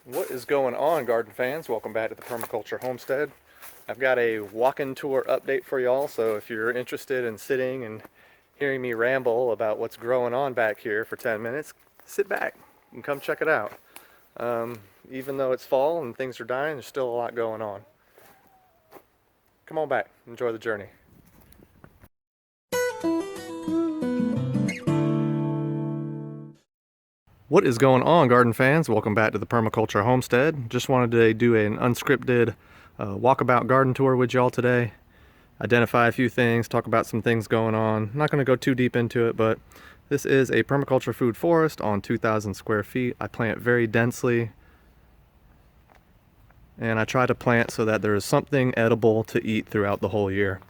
What is going on, garden fans? Welcome back to the Permaculture Homestead. I've got a walk-in tour update for y'all, so if you're interested in sitting and hearing me ramble about what's growing on back here for 10 minutes, sit back and come check it out. Even though it's fall and things are dying, there's still a lot going on. Come on back, enjoy the journey. What is going on, garden fans? Welcome back to the Permaculture Homestead. Just wanted to do an unscripted walkabout garden tour with y'all today. Identify a few things, talk about some things going on. I'm not going to go too deep into it, but this is a permaculture food forest on 2,000 square feet. I plant very densely, and I try to plant so that there is something edible to eat throughout the whole year.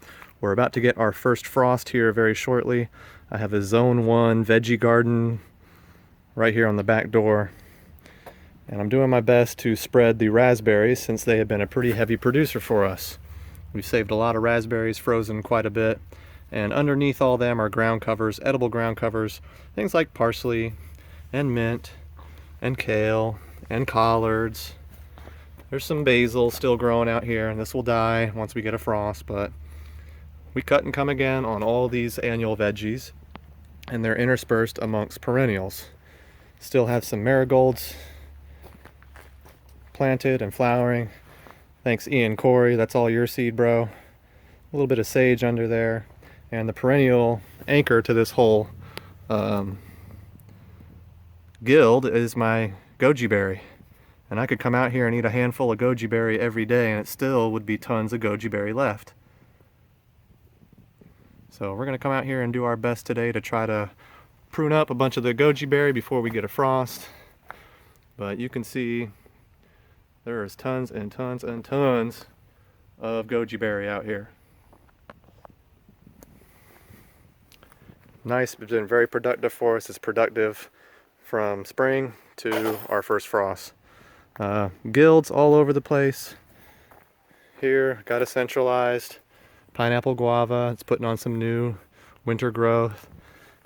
We're about to get our first frost here very shortly. I have a Zone 1 veggie garden right here on the back door, and I'm doing my best to spread the raspberries since they have been a pretty heavy producer for us. We've saved a lot of raspberries, frozen quite a bit, and underneath all them are ground covers, edible ground covers, things like parsley and mint and kale and collards. There's some basil still growing out here, and this will die once we get a frost, but we cut and come again on all these annual veggies, and they're interspersed amongst perennials. Still have some marigolds planted and flowering. Thanks, Ian Corey. That's all your seed, bro. A little bit of sage under there. And the perennial anchor to this whole guild is my goji berry. And I could come out here and eat a handful of goji berry every day, and it still would be tons of goji berry left. So we're going to come out here and do our best today to try to prune up a bunch of the goji berry before we get a frost. But you can see there is tons and tons and tons of goji berry out here. Nice, it's been very productive for us. It's productive from spring to our first frost. Guilds all over the place. Here, got a centralized pineapple guava. It's putting on some new winter growth.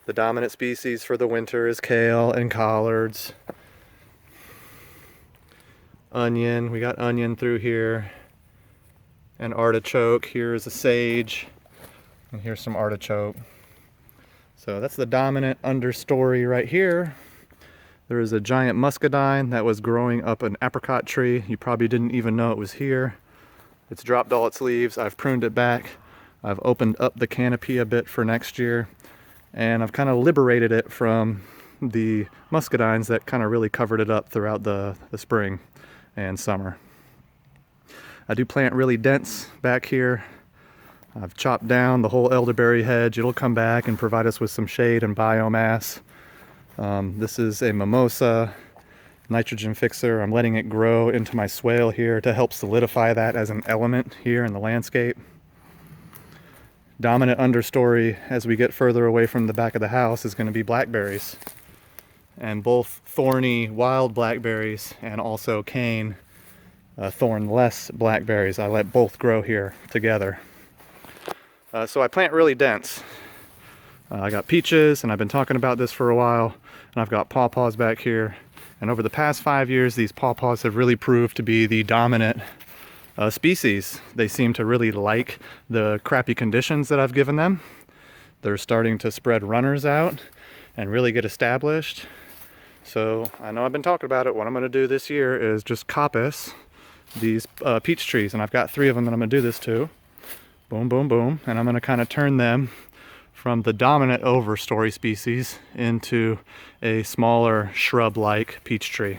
The dominant species for the winter is kale and collards. Onion, we got onion through here. And artichoke, here's a sage. And here's some artichoke. So that's the dominant understory right here. There is a giant muscadine that was growing up an apricot tree. You probably didn't even know it was here. It's dropped all its leaves. I've pruned it back. I've opened up the canopy a bit for next year. And I've kind of liberated it from the muscadines that kind of really covered it up throughout the spring and summer. I do plant really dense back here. I've chopped down the whole elderberry hedge. It'll come back and provide us with some shade and biomass. This is a mimosa nitrogen fixer. I'm letting it grow into my swale here to help solidify that as an element here in the landscape. Dominant understory as we get further away from the back of the house is going to be blackberries, and both thorny wild blackberries and also cane thornless blackberries. I let both grow here together. So I plant really dense. I got peaches, and I've been talking about this for a while, and I've got pawpaws back here, and over the past 5 years these pawpaws have really proved to be the dominant species. They seem to really like the crappy conditions that I've given them. They're starting to spread runners out and really get established. So I know I've been talking about it. What I'm going to do this year is just coppice these peach trees, and I've got 3 of them that I'm going to do this to. Boom, boom, boom. And I'm going to kind of turn them from the dominant Overstory species into a smaller shrub-like peach tree.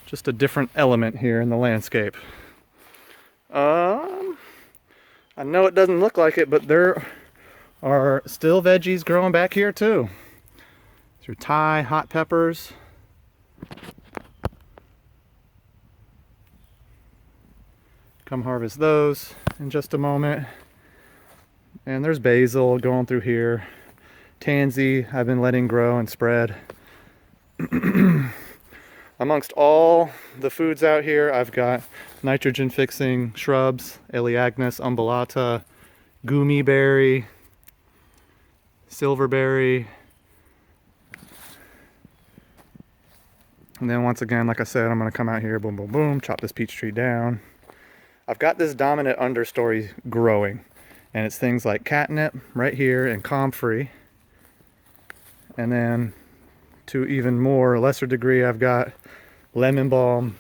Just a different element here in the landscape. I know it doesn't look like it, but there are still veggies growing back here too. These are Thai hot peppers. Come harvest those in just a moment. And there's basil going through here. Tansy I've been letting grow and spread. Amongst all the foods out here, I've got nitrogen fixing shrubs, Elaeagnus umbellata, gumi berry, silverberry, And then once again, like I said, I'm going to come out here, boom, boom, boom, chop this peach tree down. I've got this dominant understory growing, and it's things like catnip right here and comfrey. And then to even more, lesser degree, I've got lemon balm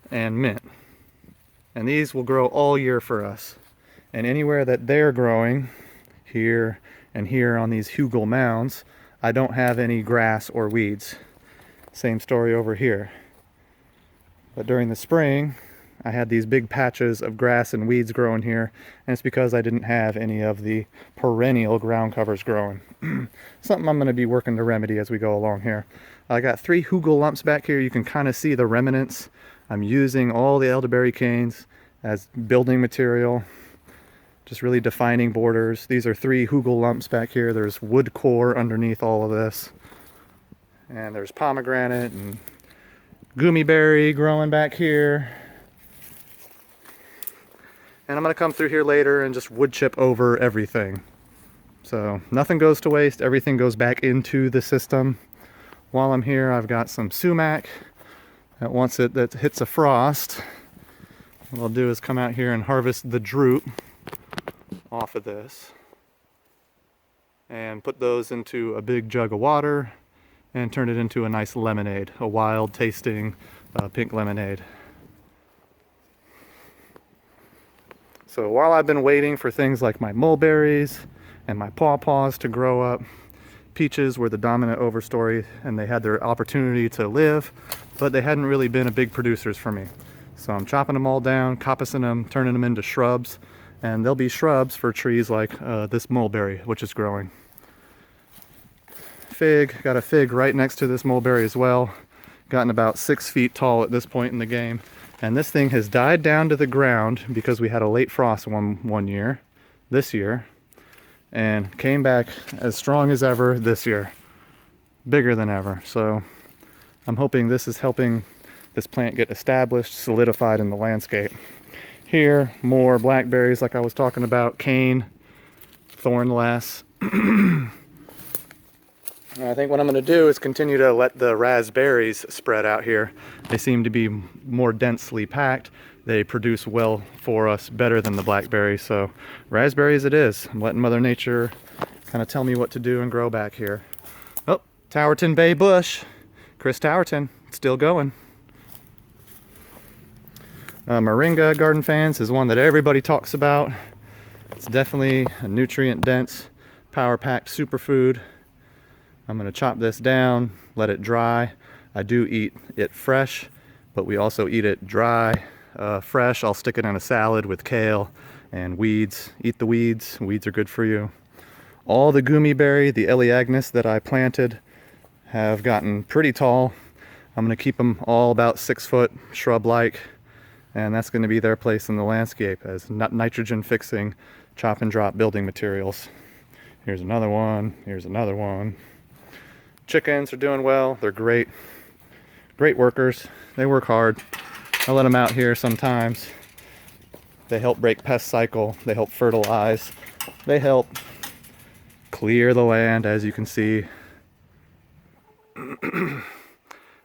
and mint. And these will grow all year for us. And anywhere that they're growing, here and here on these hugel mounds, I don't have any grass or weeds. Same story over here. But during the spring, I had these big patches of grass and weeds growing here, and it's because I didn't have any of the perennial ground covers growing. Something I'm going to be working to remedy as we go along here. I got 3 hugel lumps back here. You can kind of see the remnants. I'm using all the elderberry canes as building material, just really defining borders. These are 3 hugel lumps back here. There's wood core underneath all of this. And there's pomegranate and gummy growing back here. And I'm going to come through here later and just wood chip over everything. So nothing goes to waste. Everything goes back into the system. While I'm here, I've got some sumac that once it hits a frost, what I'll do is come out here and harvest the droop off of this and put those into a big jug of water and turn it into a nice lemonade, a wild tasting pink lemonade. So while I've been waiting for things like my mulberries and my pawpaws to grow up, peaches were the dominant overstory and they had their opportunity to live, but they hadn't really been a big producers for me. So I'm chopping them all down, coppicing them, turning them into shrubs, and they'll be shrubs for trees like this mulberry, which is growing. Fig, got a fig right next to this mulberry as well. Gotten about 6 feet tall at this point in the game. And this thing has died down to the ground because we had a late frost one year, this year, and came back as strong as ever this year, bigger than ever. So I'm hoping this is helping this plant get established, solidified in the landscape. Here, more blackberries like I was talking about, cane, thornless. I think what I'm going to do is continue to let the raspberries spread out here. They seem to be more densely packed. They produce well for us, better than the blackberries. So raspberries it is. I'm letting Mother Nature kind of tell me what to do and grow back here. Oh, Towerton Bay bush. Chris Towerton, still going. Moringa, garden fans, is one that everybody talks about. It's definitely a nutrient-dense, power-packed superfood. I'm going to chop this down, let it dry. I do eat it fresh, but we also eat it dry. Fresh, I'll stick it in a salad with kale and weeds. Eat the weeds. Weeds are good for you. All the gummyberry, the Elaeagnus that I planted, have gotten pretty tall. I'm going to keep them all about 6 foot, shrub-like, and that's going to be their place in the landscape as nitrogen fixing, chop and drop building materials. Here's another one. Here's another one. Chickens are doing well. They're great workers. They work hard. I let them out here sometimes. They help break pest cycle. They help fertilize. They help clear the land, as you can see. And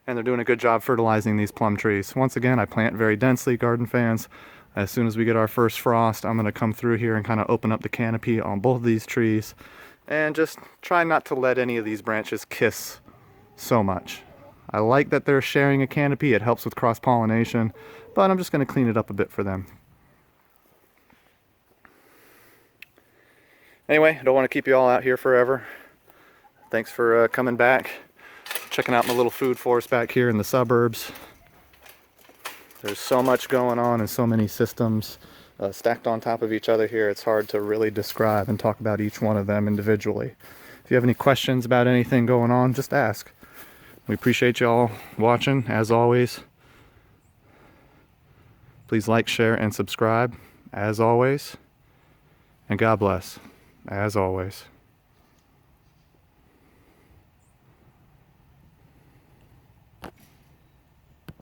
they're doing a good job fertilizing these plum trees. Once again, I plant very densely, garden fans. As soon as we get our first frost, I'm going to come through here and kind of open up the canopy on both of these trees. And just try not to let any of these branches kiss so much. I like that they're sharing a canopy. It helps with cross-pollination, but I'm just going to clean it up a bit for them. Anyway, I don't want to keep you all out here forever. Thanks for coming back, checking out my little food forest back here in the suburbs. There's so much going on and so many systems stacked on top of each other here. It's hard to really describe and talk about each one of them individually. If you have any questions about anything going on, just ask. We appreciate y'all watching, as always. Please like, share, and subscribe, as always. And God bless, as always.